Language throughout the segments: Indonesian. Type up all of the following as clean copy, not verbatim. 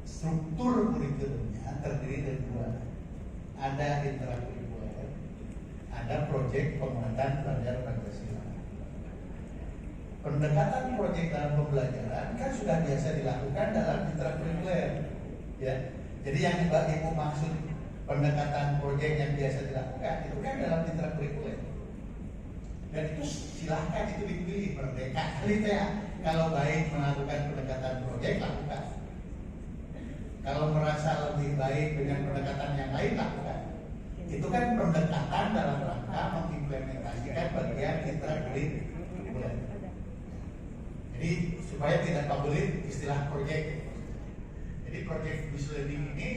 struktur kurikulumnya terdiri dari dua. Ada intrakurikuler, ada proyek penguatan pelajar Pancasila. Pendekatan proyek dalam pembelajaran kan sudah biasa dilakukan dalam intrakurikuler, ya. Jadi yang Ibu maksud pendekatan proyek yang biasa dilakukan itu kan dalam intrakurikuler. Dan itu silahkan, itu dipilih, merdeka kali ya. Kalau baik melakukan pendekatan proyek, lakukan. Kalau merasa lebih baik dengan pendekatan yang lain, lakukan. Itu kan pendekatan dalam rangka mengimplementasikan bagian intrakurikuler. Jadi supaya tidak pabulit istilah proyek. Jadi proyek bis learning ini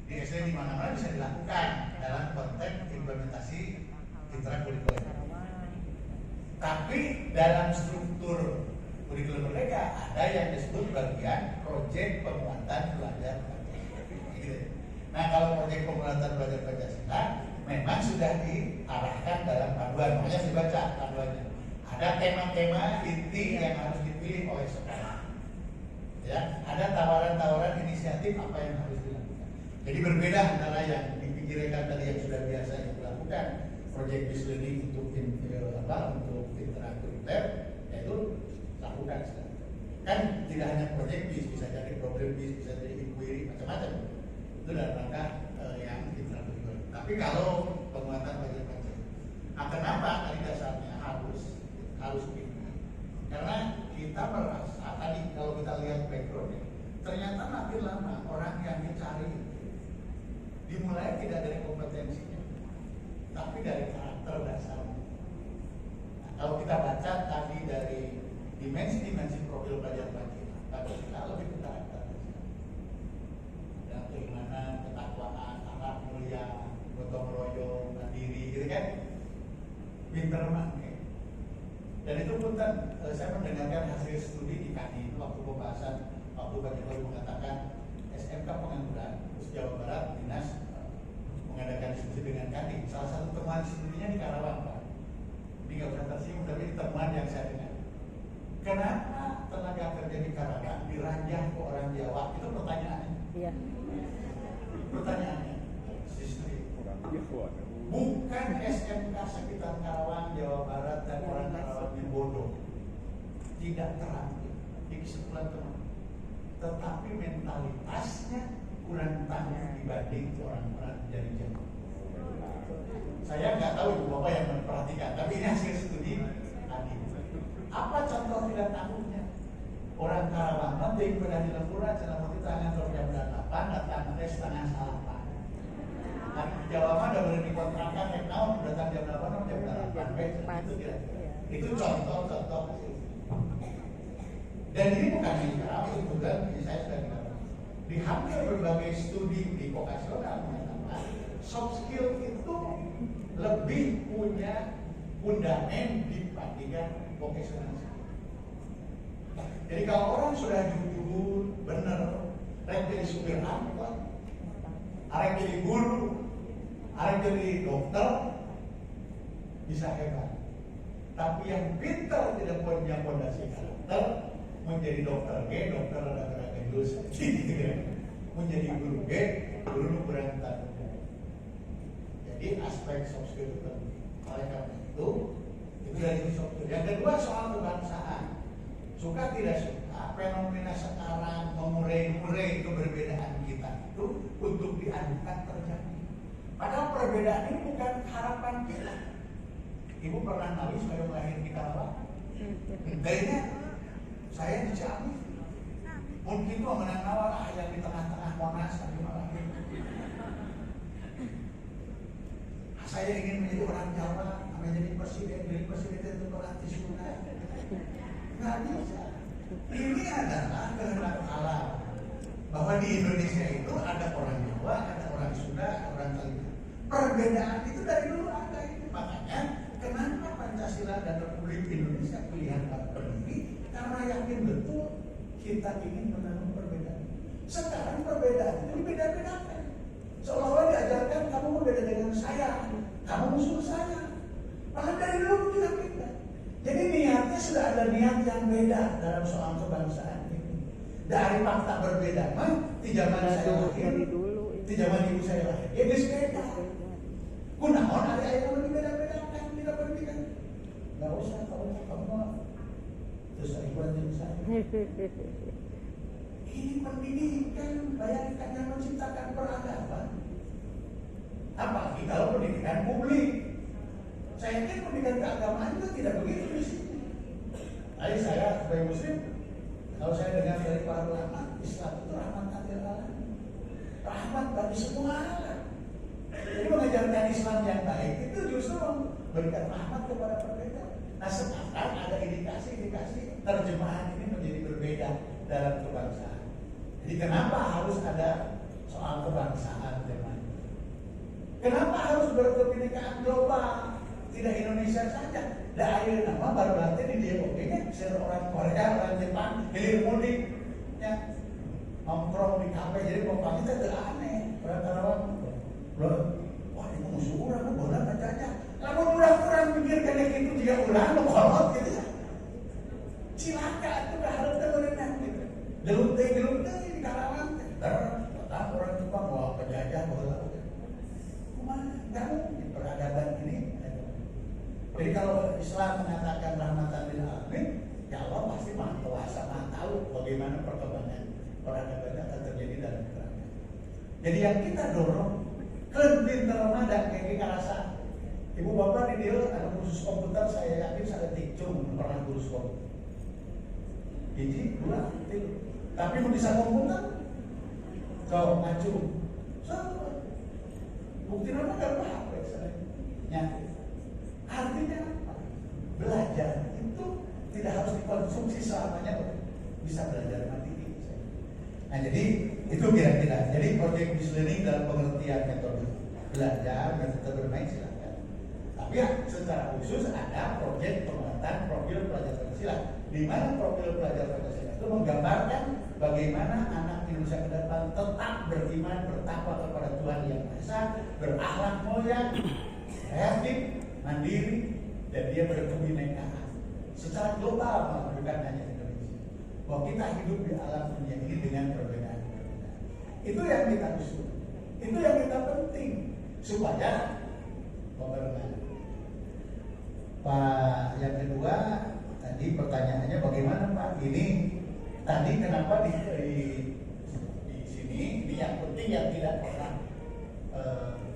di SD di mana-mana bisa dilakukan dalam konteks implementasi intrakurikuler. Tapi dalam struktur kurikulum mereka ada yang disebut bagian proyek penguatan pelajar Pancasila. Gitu. Nah, kalau proyek penguatan pelajar Pancasila memang sudah diarahkan dalam panduan, makanya dibaca panduannya. Ada tema-tema inti yang harus dipilih oleh sekolah. Ya, ada tawaran-tawaran inisiatif apa yang harus dilakukan. Jadi berbeda antara yang dipikirkan tadi yang sudah biasa dilakukan proyek bis learning untuk intrakurikuler, yaitu lakukan sekarang. Kan tidak hanya proyek bis, bisa jadi problem bis, bisa jadi inquiry, macam-macam. Itu dalam rangka yang intrakurikuler. Tapi kalau penguatan pelajar Pancasila, kenapa tadi dasarnya harus ini? Karena kita merasa tadi kalau kita lihat backgroundnya, ternyata makin lama orang yang dicari dimulai tidak dari kompetensinya, tapi dari karakter dasarnya. Nah, kalau kita baca tadi dari dimensi-dimensi profil pelajar Pancasila lebih ke karakter dasar. Dan keimanan, ketakwaan, akhlak mulia, gotong royong, mandiri, gitu kan? Pinter mangke. Dan itu pun kan saya mendengarkan hasil studi di KADI waktu pembahasan, waktu Pak Jokowi mengatakan SMK pengangguran, terus Jawa Barat dinas mengadakan diskusi dengan KADI. Salah satu teman studinya di Karawang, Pak. Ini nggak usah tersinggung, tapi ini teman yang saya dengar. Kenapa tenaga kerja di Karawang diranjang ke orang Jawa? Itu pertanyaannya. Iya. Pertanyaannya, sistri. Bukan SMK sekitar Karawang, Jawa Barat dan orang Karawang yang bodoh, tidak terampil di kesimpulan teman, tetapi mentalitasnya kurang tangguh dibanding orang-orang dari Jawa. Saya nggak tahu ibu bapak yang memperhatikan, tapi ini hasil studi tadi. Apa contoh tidak tangguhnya? Orang Karawang penting pada di Lempura, selama kita ngantor jam 8, datang setengah 8. Nah, di Jawa mah udah boleh dikontrakkan yang tahun datang jam 8 atau jam 8 itu kira-kira. Itu contoh-contoh. Dan ini bukan di Karawang, itu kan saya sudah bilang. Di hampir berbagai studi di vokasional mengatakan soft skill itu lebih punya fundament dibandingkan vocational skill. Jadi kalau orang sudah jujur, benar, rek jadi supir angkot, arek jadi guru, arek jadi dokter, bisa hebat. Tapi yang pintar tidak punya fondasi karakter, menjadi dokter G, dokter ada jurus, menjadi guru G, guru berantar. Jadi aspek soft skill itu penting. Oleh karena itu dari soft skill. Yang kedua soal kebangsaan. Suka tidak suka, fenomena sekarang mengurai-ngurai keberbedaan kita itu untuk diadukan terjadi. Padahal perbedaan ini bukan harapan kita. Ibu pernah tahu saya lahir di Karawang? Kayaknya saya di Ciamis. Mungkin itu menang awal yang di tengah-tengah Monas tapi malah. Saya ingin menjadi orang Jawa, menjadi presiden, itu berarti sudah. Nggak bisa. Ini adalah kehendak Allah bahwa di Indonesia itu ada orang Jawa, ada orang Sunda, ada orang Kalimantan. Perbedaan itu dari dulu ada itu. Makanya kenapa Pancasila dan Republik Indonesia pilihan berdiri? Karena yakin betul kita ingin menanam perbedaan. Sekarang perbedaan itu beda-bedakan. Seolah-olah diajarkan kamu berbeda dengan saya, kamu musuh saya. Padahal dari dulu tidak beda. Jadi niatnya sudah ada niat yang beda dalam soal kebangsaan ini. Dari fakta berbeda mah, di zaman saya lahir, di zaman ibu saya lahir, ya beda. Kunaon ada yang lebih beda-bedakan, tidak berbeda. Gak usah, kamu terus saya buatin saya. Ini pendidikan, bayangkan yang menciptakan peradaban. Apalagi kalau pendidikan publik. Saya yakin pendidikan keagamaan itu tidak begitu di sini. Tadi saya sebagai muslim, kalau saya dengar dari para ulama, Islam itu rahmatan lil alamin. Rahmat bagi semua alam. Jadi mengajarkan Islam yang baik itu justru memberikan rahmat kepada perbedaan. Nah sekarang ada indikasi terjemahan ini menjadi berbeda dalam kebangsaan. Jadi kenapa harus ada soal kebangsaan teman? Kenapa harus berkebinekaan global? Tidak Indonesia saja. Da ayeuna nama baru berarti di dia oke nya orang Korea, orang Jepang, hilir mudik ya. Nongkrong di kafe jadi mau pagi teh aneh. Orang wah itu musuh urang bola ngajajah. Lamun urang pikir kana kitu dia ulang kolot gitu ya. Cilaka atuh da hareup teh beunang gitu. Gelut teh di Karawang teh. Orang Jepang wah penjajah bola. Kumaha? Enggak mungkin peradaban ini. Jadi kalau Islam mengatakan rahmatan lil alamin, ya Allah pasti maha kuasa, maha tahu bagaimana perkembangan peradaban akan terjadi dalam kerajaan. Jadi yang kita dorong pinter remaja kayak kita rasa. Ibu bapak di dia ada kursus komputer, saya yakin saya tikung pernah kursus komputer. Jadi dua, tapi mau bisa komputer, kau ngacu, sama. Bukti nama gak apa-apa saya. Artinya apa? Belajar itu tidak harus dikonsumsi selamanya, bisa belajar mati. Nah jadi itu kira-kira. Jadi project based learning dalam pengertian metode belajar, metode bermain silakan. Tapi ya secara khusus ada project penguatan profil pelajar Pancasila, di mana profil pelajar Pancasila itu menggambarkan bagaimana anak Indonesia ke depan tetap beriman, bertakwa kepada Tuhan Yang Maha Esa, berakhlak mulia, kreatif, mandiri, dan dia berkebinekaan secara global, bukan hanya Indonesia. Bahwa kita hidup di alam dunia ini dengan perbedaan. Itu yang kita usul, itu yang kita penting supaya pemerintah. Pak, yang kedua tadi pertanyaannya bagaimana Pak? Ini tadi kenapa di sini ini yang penting yang tidak pernah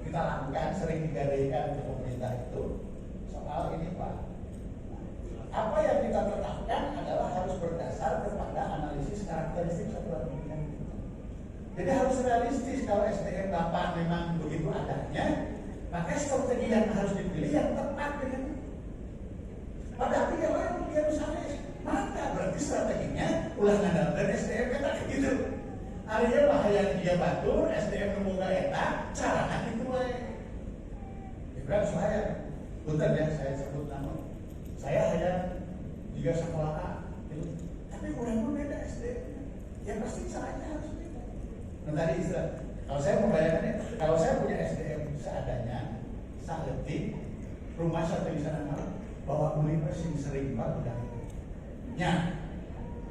kita lakukan, sering digadaikan ke pemerintah itu soal ini Pak. Apa yang kita tetapkan adalah harus berdasar kepada analisis karakteristik satuan pendidikan. Jadi harus realistis. Kalau SDM Bapak memang begitu adanya, maka strategi yang harus dipilih yang tepat dengan. Padahal dia orang dia misalnya maka berarti strateginya ulah ngandalkan SDM kita gitu. Artinya bahaya dia batur SDM kemuka eta caranya itu wae. Ibrahim saya, betul ya saya sebut nama. Saya hanya juga sekolah A, gitu. Tapi kurang beda SDM. Ya pasti caranya harus beda. Nah tadi istilah, kalau saya membayangkannya, kalau saya punya SDM seadanya, saeutik, rumah satu di sana malam, bawa kuliner sering banget udah. Ya,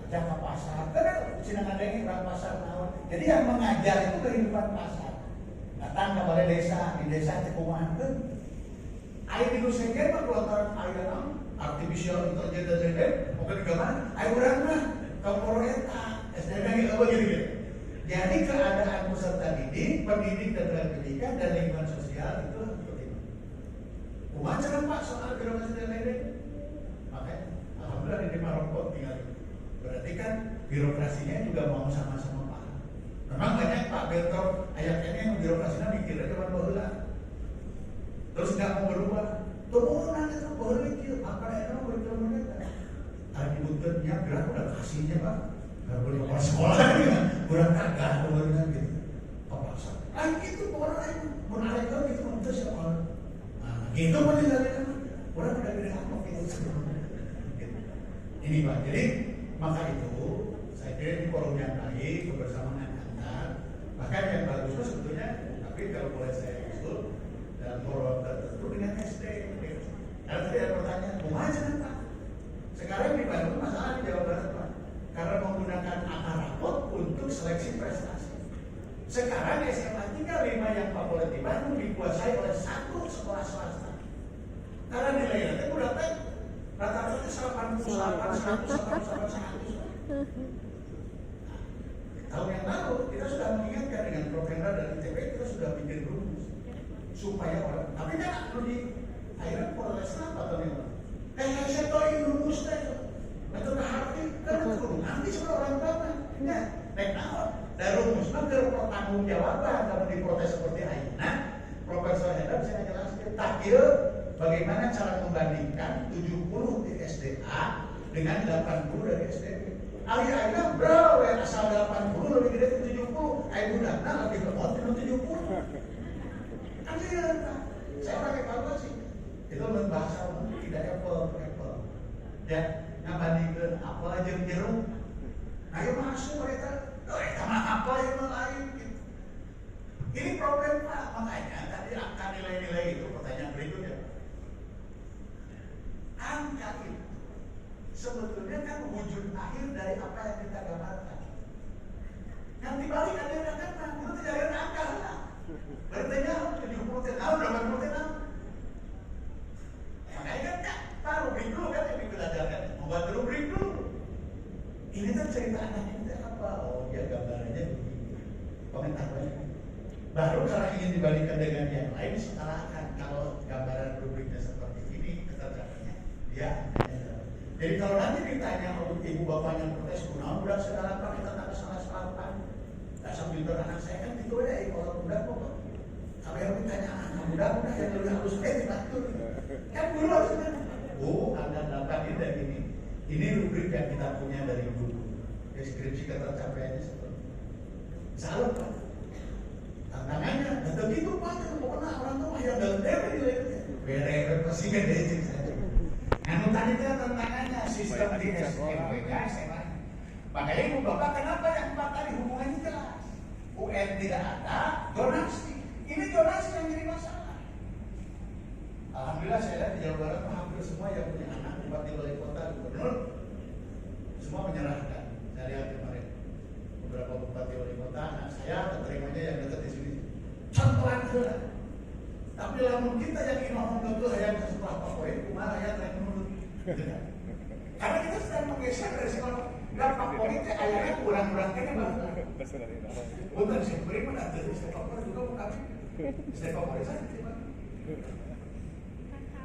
kerja ke pasar, karena Cina ada yang orang pasar naon. Jadi yang mengajar itu kehidupan pasar. Datang ke balai desa, di desa Cekumahan kan. Air di Nusengger mah keluaran air artificial intelligence mungkin gimana? Air urang mah kaporo eta, SDM ge gitu. Jadi keadaan peserta didik, pendidik dan tenaga pendidikan dan lingkungan sosial itu seperti itu. Kumaha cara Pak soal birokrasi dan lain-lain? Makanya alhamdulillah di Maroko tinggal. Berarti kan birokrasinya juga mau sama-sama paham. Memang banyak Pak Bertor ayatnya yang birokrasinya mikir aja cuma baheula. Terus nggak mau berubah. Turunan itu baheula kieu, apa eta mah berkeluarga kita. Ari dibutuhnya gerak udah kasihnya Pak. Enggak boleh ke sekolah ya. Kurang kagak turunan gitu. Paksa. Itu orang lain mun arek gitu untuk sekolah. Nah, gitu mah dilakukan. Orang udah beda apa gitu. Ini Pak. Jadi maka itu saya kira ini forum yang baik kebersamaan antar. Bahkan yang bagusnya sebetulnya, tapi kalau boleh saya usul dalam forum tertentu dengan SD. Kalau tadi ada pertanyaan, mau aja Pak. Sekarang di Bandung masalah di Jawa Barat Pak, karena menggunakan akar rapot Sekarang SMA 35 yang favorit di Bandung dikuasai oleh satu sekolah swasta. Karena nilainya itu udah rata-rata 88, 100. Tahun yang lalu kita sudah mengingatkan dengan Provenda dan ITB, kita sudah bikin rumus supaya orang. Tapi kan perlu di akhirnya proses apa tahun yang lalu? Saya tahu rumusnya itu. Metode hati kan turun. Nanti semua orang tahu. Ya, naik nawar. Dan rumus itu bertanggung jawaban kalau diprotes seperti Aina. Profesor Hendra bisa menjelaskan. Takkil bagaimana cara membandingkan 70 di SDA dengan 80 dari SDB. Aina bro, asal 80 lebih gede dari 70. Aina budakna lebih lemot dari 70. Akhirnya, saya orang evaluasi. Itu menurut bahasa tidak apple. Ya, ngabandingkan apel aja jeruk. Nah, itu masuk mereka. Itu mah apa yang lain gitu. Ini problem Pak, makanya tadi angka nilai-nilai itu pertanyaan berikutnya. Angka itu sebetulnya kan wujud akhir dari apa yang kita gambarkan. Yang dibalik ada yang katakan, itu tidak ada angka lah. Berarti 70 tahun, 80 tahun. Makanya kan taruh rubrik dulu kan yang dibelajarkan, membuat rubrik dulu. Ini kan cerita anak kita apa? Oh ya gambarannya begini. Komentar banyak. Baru kalau ingin dibandingkan dengan yang lain, setarakan. Kalau gambaran rubriknya seperti ini, ketercapainya dia. Jadi kalau nanti ditanya ibu bapaknya protes, kunaon budak segala apa kita tak salah-salahan. Tak sambil anak saya kan gitu ya, kalau budak kok. Sampai yang ditanya anak budak yang lebih halus dibantu. Kan dulu harusnya. Oh, Anda dapat ini dan ini. Ini rubrik yang kita punya dari buku. Deskripsi ketercapaiannya seperti ini. Salut Pak. Tantangannya, dan begitu Pak, pokoknya orang tua yang dalam dewe nilainya. Bere pasti gede saja. Anu tadi itu tantangannya sistem di SMPK, SMA. Makanya ibu bapak kenapa yang Pak tadi hubungannya jelas. UN tidak ada, donasi. Ini donasi yang jadi masalah. Alhamdulillah saya lihat di Jawa Barat hampir semua yang punya anak bupati wali kota gubernur semua menyerahkan. Saya lihat kemarin beberapa bupati wali kota anak saya keterimanya yang dekat di sini. Contohan saja. Tapi lamun kita yang inohon tentu yang setelah poin kumaha ya tren menurut. Karena kita sedang menggeser dari sekolah dampak politik akhirnya kurang-kurang kayaknya banget. Bukan sih beri mana dari sekolah juga bukan sekolah saja.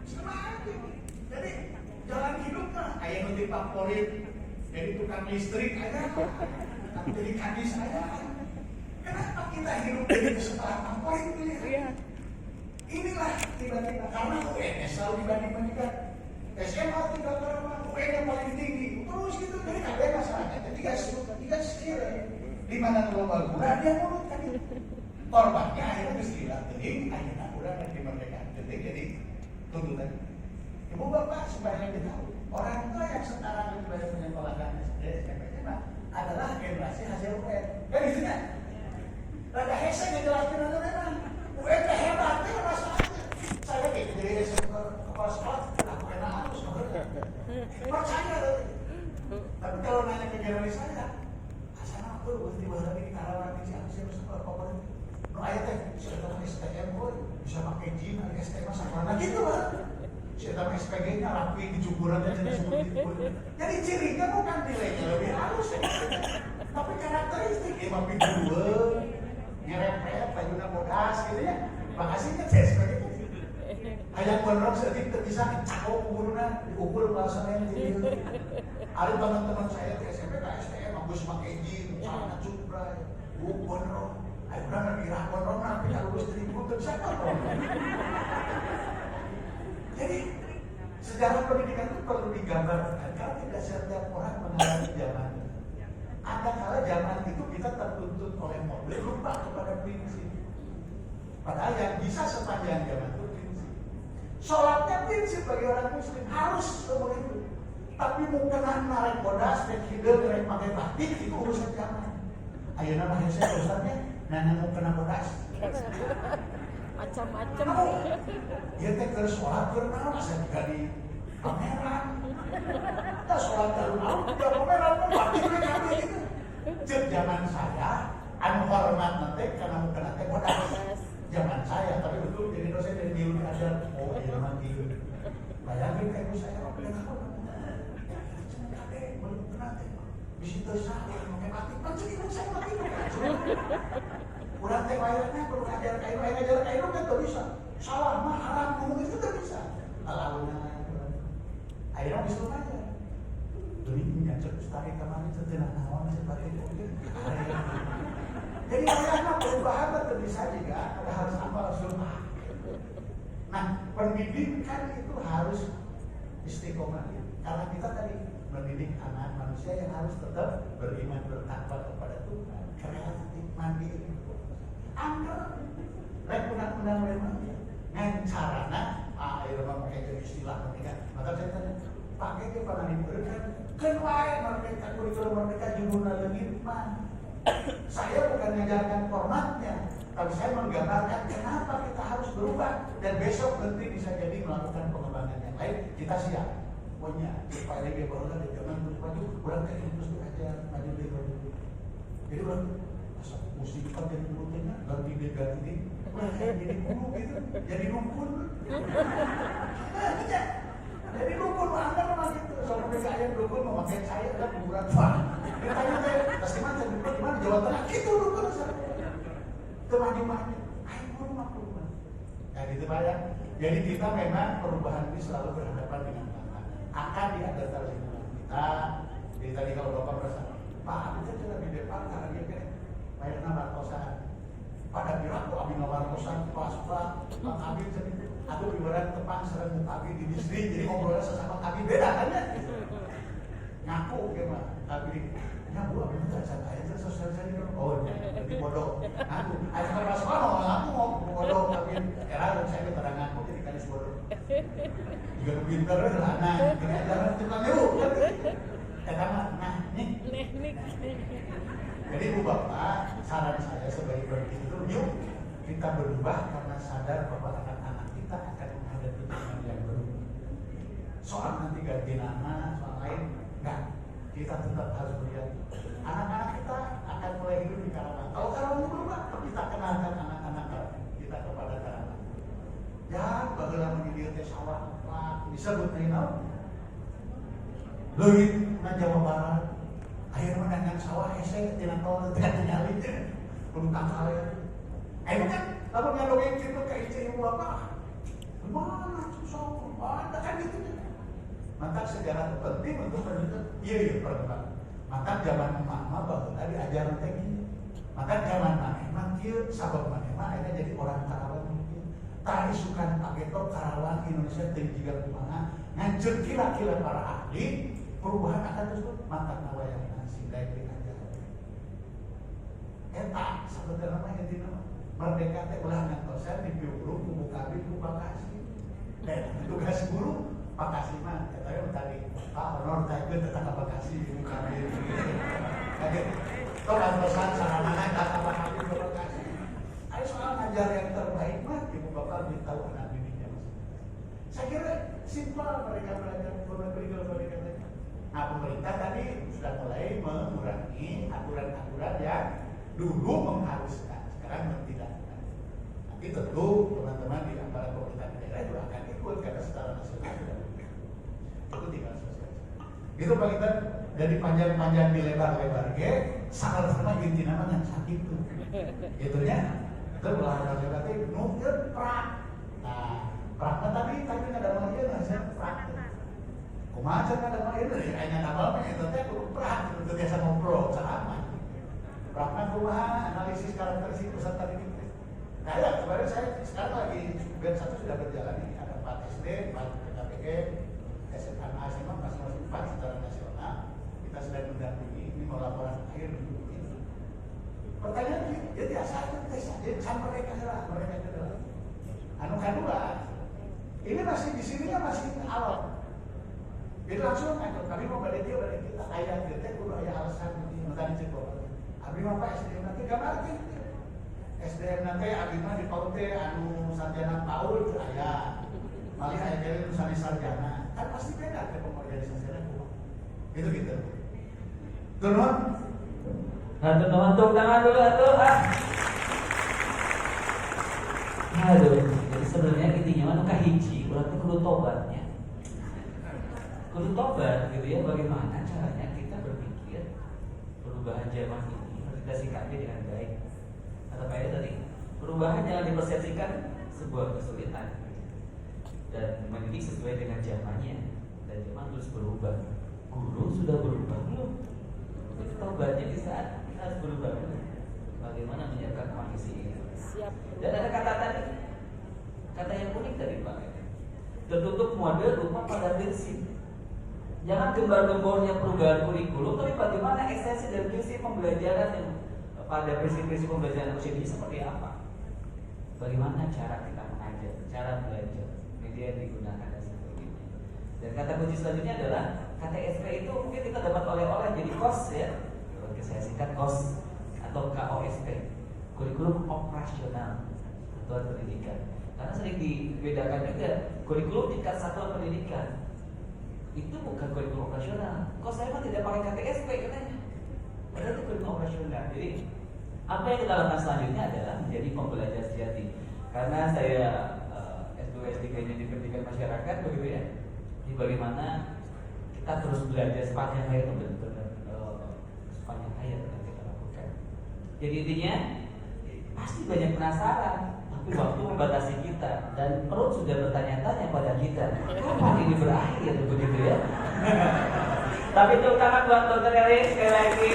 Sama aja. Jadi jalan hidup mah kayak nanti Pak Polri jadi tukang listrik aja, jadi kadis aja. Kenapa kita hidup jadi kesetaraan Pak Polri pilih? Inilah tiba-tiba karena UNS selalu dibanding-bandingkan SMA 3 UN yang paling tinggi terus gitu jadi ada masalahnya. Tiga skill di mana global gula dia mulut kan itu. Korbannya akhirnya istilah teling akhirnya udah dimerdekakan. Jadi tuntutan. Ibu bapak supaya kita tahu orang tua yang sekarang lebih banyak menyekolahkan SD, SMP adalah generasi hasil UN. Kan gitu kan? Rada hese ngejelasin itu memang UN hebat, itu masalahnya. Saya gitu jadi kepala sekolah, aku kena harus percaya. Tapi kalau nanya ke generasi saya, asal aku berhenti bahasa ini karawang di siapa sih sekolah pokoknya. No ayatnya sudah STM bisa pakai gym, STM sama gitu lah. Saya SPG-nya rapi, dicukurannya jadi seperti itu. Jadi cirinya bukan nilainya lebih halus, tapi karakteristik. Mapi dua, nyerempet, bajunya bodas gitu ya. Makasihnya saya SPG itu. Ayah gondrong sedikit bisa cakok kuburnya, diukur bahasanya gitu. Ada teman-teman saya di SMP ke STM, bagus pakai gym, celana cupra, gondrong. Ayo udah kira gondrong nanti kalau lulus dari butuh siapa dong? Jadi sejarah pendidikan itu perlu digambarkan karena tidak setiap orang mengalami zaman. Ada kala zaman itu kita tertuntut oleh model lupa kepada prinsip. Padahal yang bisa sepanjang zaman itu prinsip. Sholatnya prinsip bagi orang muslim harus seumur itu. Tapi mau kena narik bodas, naik hidup, naik pakai batik itu urusan zaman. Ayo nama saya urusannya, nana mau kena bodas. Macam-macam. Dia teh ke sholat bernaon saya juga di pameran. Kita sholat terlalu, tidak pameran pun batik kami gitu. Zaman saya anu hormat nanti karena mungkin nanti bodas zaman saya, tapi betul jadi dosen dari biologi ajar. Oh iya mati. Bayangin kayak ibu saya waktu itu apa? Cuma kakek belum nanti. Visitor saya pakai mati, macam ibu saya mati. Kurang teh bayarnya perlu ajar kayu kan tuh bisa. Salah mah haram ngomong itu tuh bisa. Alaunya. Akhirnya disuruh aja. Demi ngajak ustari kemarin setelah nawan seperti itu. Jadi anak perubahan tentu bisa juga ada harus amal sunnah. Nah, pendidikan itu harus istiqomah. Karena kita tadi mendidik anak manusia yang harus tetap beriman bertakwa kepada Tuhan, kreatif, mandiri. Angker, rek undang-undang memang ngan carana, akhirnya memakai istilah mereka. Maka saya tanya, pakai dia pernah diberikan, kan wae merdeka kurikulum merdeka judulnya legit mah. Saya bukan mengajarkan formatnya, tapi saya menggambarkan kenapa kita harus berubah dan besok nanti bisa jadi melakukan pengembangan yang lain. Kita siap, pokoknya supaya lebih baru kan jangan terus maju, kurang kayak terus aja maju deh maju. Jadi orang masa musik pakai mulutnya ganti ini, jadi guru gitu, jadi rukun. Jadi rukun anda memang gitu, soalnya mereka yang rukun memakai saya dan kuburan fah. Ditanya saya, kasih macam gimana Jawa Tengah, gitu rukun saya. Maju-maju, ayo rumah. Ya gitu Pak ya. Jadi kita memang perubahan ini selalu berhadapan dengan tantangan. Akan diadakan lingkungan kita. Jadi tadi kalau Bapak merasa, Pak, kita sudah di depan karena dia kayak banyak nama kosan. Pada piraku abi nomor kosan pas-pas, Bang Abi jadi atau ibarat tepang serem Abi di distrik, jadi ngobrolnya sesama Abi beda kan ya? Ngaku gimana? Abi bu, abi itu aja aja sosialisasi kan? Oh, jadi bodoh. Ngaku, aja kalau masuk orang ngaku mau bodoh, tapi era saya kita ngaku jadi kanis bodoh. Juga pintar lah, nah, ini jangan tukang nyuruh. Nah, nih. Jadi Bu Bapak, saran saya sebagai berpikir, yuk kita berubah karena sadar bahwa anak-anak kita akan menghadapi zaman yang berubah. Soal nanti ganti nama, soal lain, enggak. Kita tetap harus melihat anak-anak kita akan mulai hidup di Karawang. Kalau Karawang berubah, kita kenalkan anak-anak kita kepada Karawang. Ya, bagaimana menjadi teh sawah, disebut nainau. Leuwih na Jawa Barat. Ayo menangan sawah hese tina tol teh nyali kudu kakale. Ayo kan lamun ngadongeng kitu ka ije ibu bapak. Mana susah ada kan gitu. Maka sejarah penting untuk menunjukkan iya perkembangan. Maka zaman mama baheula diajar teh gini. Maka zaman maneh kieu sabab maneh akhirnya jadi orang Karawang kieu. Tari sukan pageto Karawang Indonesia teh jiga kumaha nganceun kila-kila para ahli perubahan akan terus mantap nawayang sindai diajar. Eta sebenarnya mah intina merdeka teh ulah ngantosan dipiuruk ku Kabin ku Bakasi. Dan tugas guru Bakasi mah eta yang tadi Pak honor taikeun tetangga Bakasi ku Kabin. Kaget. Tok ngantosan saranana kata Bakasi ku Bakasi. Ayo soal ngajar yang terbaik mah ibu bapak lebih tahu anak didiknya masing. Saya kira simpel mereka belajar kurikulum mereka. Nah, pemerintah tadi sudah mulai mengurangi aturan-aturan yang dulu mengharuskan, sekarang tidak. Nanti tentu teman-teman di antara pemerintah daerah juga akan ikut karena secara nasional sudah itu tinggal sosialisasi. Itu Pak kita dari panjang-panjang di lebar-lebar salah sama inti namanya sakit tuh. Itunya terus olahraga tadi nukir prak. Nah, praknya tadi nggak ada malah dia nggak prak. Kumaha ada mah itu hanya nama mah eta teh kudu prak untuk biasa ngobrol sama. Prakna kumaha analisis karakteristik peserta didik. Nah, ya kemarin saya sekarang lagi BEN 1 sudah berjalan ini ada 4 SD, 4 PKPG, SMA, SMA masing-masing 4 secara nasional. Kita sedang mendampingi ini mau laporan akhir minggu ini. Pertanyaan dia biasa aja tes aja sama mereka adalah anu kedua. Ini masih di sini kan masih awal. Jadi langsung kan, kami mau balik kita ayat kita kudu aya alasan di tadi cek bapak. Abi mah Pak SDM nanti gambarkeun. SDM nanti abi mah di PAUD anu sarjana PAUD aya. Malih aya kali nu sarjana. Kan pasti beda ke pengorganisasian kumaha. Gitu. Turun. Teman-teman, tepuk tangan dulu atuh. Aduh, jadi sebenarnya intinya mana kahiji, berarti kudu tobatnya. Kudu tobat gitu ya, bagaimana caranya kita berpikir perubahan zaman ini harus kita sikapi dengan baik. Atau kayak tadi, perubahan jangan dipersepsikan sebuah kesulitan dan mendidik sesuai dengan zamannya. Dan zaman terus berubah. Guru sudah berubah belum? Itu tobatnya di saat kita harus berubah dulu. Bagaimana menjaga kondisi ini? Siap. Dan ada kata yang unik tadi Pak. Tertutup model rumah pada prinsip. Jangan gembar-gembornya perubahan kurikulum, tapi bagaimana ekstensi dan prinsip pembelajaran yang pada prinsip-prinsip pembelajaran usia ini seperti apa? Bagaimana cara kita mengajar, cara belajar, media yang digunakan dan sebagainya. Dan kata kunci selanjutnya adalah KTSP itu mungkin kita dapat oleh-oleh jadi KOS ya. Oke, saya singkat KOS atau KOSP, kurikulum operasional atau pendidikan. Karena sering dibedakan juga kurikulum tingkat satuan pendidikan itu bukan kurikulum operasional. Kok saya mah tidak pakai KTSP katanya? Padahal itu kurikulum operasional. Jadi apa yang kita lakukan selanjutnya adalah menjadi pembelajar sejati. Karena saya S2 S3-nya di pendidikan masyarakat begitu ya. Jadi bagaimana kita terus belajar sepanjang hayat itu benar-benar sepanjang hayat yang kita lakukan. Jadi intinya pasti banyak penasaran, tapi waktu membatasi kita dan perut sudah bertanya-tanya pada kita, kapan ini berakhir begitu ya. Tapi tepuk tangan buat Dr. Elis sekali lagi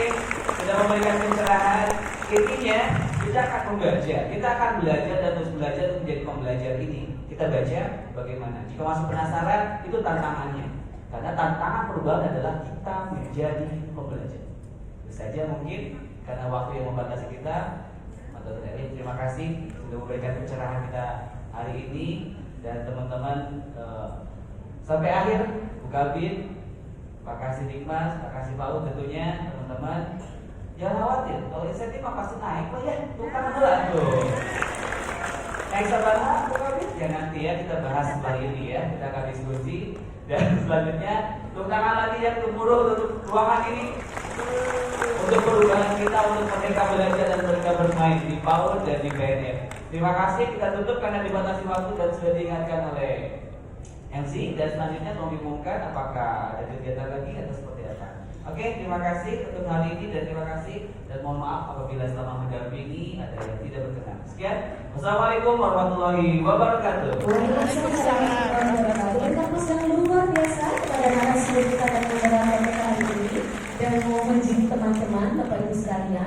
sudah memberikan pencerahan. Intinya kita akan membaca, kita akan belajar dan terus belajar untuk menjadi pembelajar ini. Kita baca bagaimana. Jika masih penasaran, itu tantangannya. Karena tantangan perubahan adalah kita menjadi pembelajar. Itu saja mungkin karena waktu yang membatasi kita. Dr. Elis, terima kasih sudah memberikan pencerahan kita hari ini dan teman-teman sampai akhir Bu Kabin, Pak Kasih Dikmas, Pak Kasih Paul tentunya teman-teman jangan khawatir kalau insentif pasti naik lah ya, tukang dulu tuh. Naik sabarnya Bu Kabin ya nanti ya kita bahas hari ini ya, kita akan diskusi dan selanjutnya tepuk tangan lagi yang gemuruh untuk ruangan ini. Untuk perubahan kita, untuk mereka belajar dan mereka bermain di PAUD dan di BNF. Terima kasih, kita tutup karena dibatasi waktu dan sudah diingatkan oleh MC. Dan selanjutnya mau diumumkan apakah ada kegiatan lagi atau seperti apa. Oke, terima kasih untuk hari ini dan terima kasih dan mohon maaf apabila selama mendampingi ada yang tidak berkenan. Sekian, wassalamualaikum warahmatullahi wabarakatuh. Waalaikumsalam warahmatullahi wabarakatuh. Yang luar biasa pada narasumber kita dan moderator kita hari ini dan mau menjadi teman-teman Bapak Ibu sekalian.